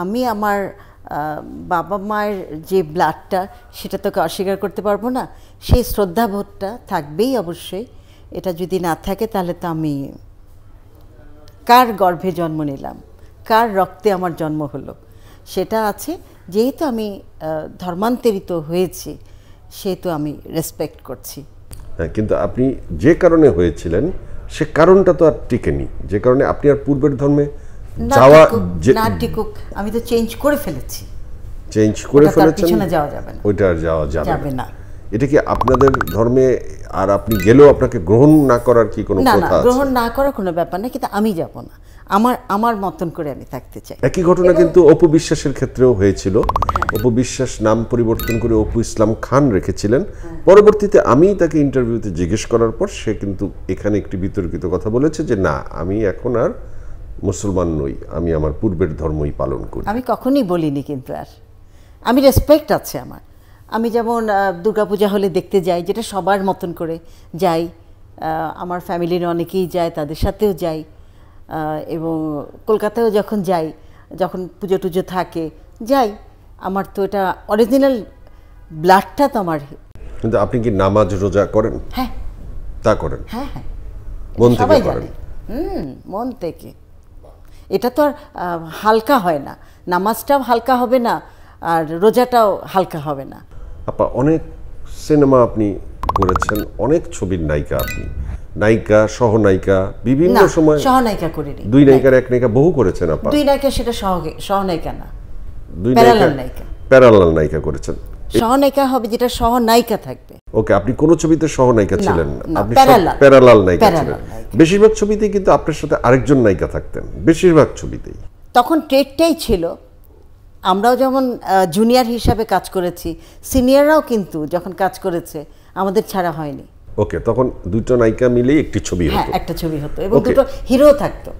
আমি আমার বাবা মায়ের যে ব্লাডটা সেটা তোকে অস্বীকার করতে পারবো না, সেই শ্রদ্ধাবোধটা থাকবেই অবশ্যই। এটা যদি না থাকে তাহলে তো আমি কার গর্ভে জন্ম নিলাম, কার রক্তে আমার জন্ম হলো সেটা আছে। যেহেতু আমি ধর্মান্তরিত হয়েছি সেহেতু আমি রেসপেক্ট করছি। হ্যাঁ, কিন্তু আপনি যে কারণে হয়েছিলেন সে কারণটা তো আর টিকেনি, যে কারণে আপনি আর পূর্বের ধর্মে যাওয়া না টিকুক, আমি তো চেঞ্জ করে ফেলেছি। চেঞ্জ করে ফেলেছেন, পিছনে যাওয়া যাবে না, ওইটা আর যাওয়া যাবে না। এটা কি আপনাদের ধর্মে আর আপনি গেলেও আপনাকে গ্রহণ না করার কি কোনো কথা আছে? গ্রহণ না করার কোনো ব্যাপার না, কিন্তু আমি যাব না, আমার মতন করে আমি থাকতে চাই। একই ঘটনা কিন্তু অপু বিশ্বাসের ক্ষেত্রেও হয়েছিল। অপু বিশ্বাস নাম পরিবর্তন করে অপু ইসলাম খান রেখেছিলেন। পরবর্তীতে আমি তাকে ইন্টারভিউতে জিজ্ঞেস করার পর সে কিন্তু এখানে একটি বিতর্কিত কথা বলেছে যে না, আমি এখন আর মুসলমান নই, আমি আমার পূর্বের ধর্মই পালন করি। আমি কখনোই বলিনি, কিন্তু আর আমি রেসপেক্ট আছে আমার। আমি যেমন দুর্গাপূজা হলে দেখতে যাই, যেটা সবার মতন করে যাই, আমার ফ্যামিলির অনেকেই যায়, তাদের সাথেও যাই। এবং কলকাতায়ও যখন যাই, যখন পুজো টুজো থাকে যাই। আমার তো এটা অরিজিনাল ব্লাডটা তো আমার। কিন্তু আপনি কি নামাজ রোজা করেন? হ্যাঁ, তা করেন? হ্যাঁ হ্যাঁ, মন থেকে করেন? মন থেকে। এটা তো আর হালকা হয় না, নামাজটাও হালকা হবে না আর রোজাটাও হালকা হবে না। আপা, অনেক সিনেমা আপনি করেছেন, অনেক ছবির নায়িকা আপনি, নায়িকা সহনায়িকা বিভিন্ন সময়। সহনায়িকা করিনি, দুই নায়িকার এক নায়িকা বহু করেছেন আপা। দুই নায়িকা সেটা সহনায়িকা না, দুই নায়িকা, প্যারালাল নায়িকা করেছেন। সহনায়িকা হবে যেটা সহনায়িকা থাকবে। ওকে, আপনি কোন ছবিতে সহনায়িকা ছিলেন না, আপনি প্যারালাল নায়িকা ছিলেন। বেশিরভাগ ছবিতেই কিন্তু আপনার সাথে আরেকজন নায়িকা থাকতেন, বেশিরভাগ ছবিতেই। তখন ট্রেডটাই ছিল। আমরাও যেমন জুনিয়র হিসাবে কাজ করেছি, সিনিয়ররাও কিন্তু যখন কাজ করেছে আমাদের ছাড়া হয়নি। ওকে, তখন দুটো নায়িকা মিলেই একটি ছবি হতো। হ্যাঁ, একটা ছবি হতো এবং দুটো হিরো থাকতো।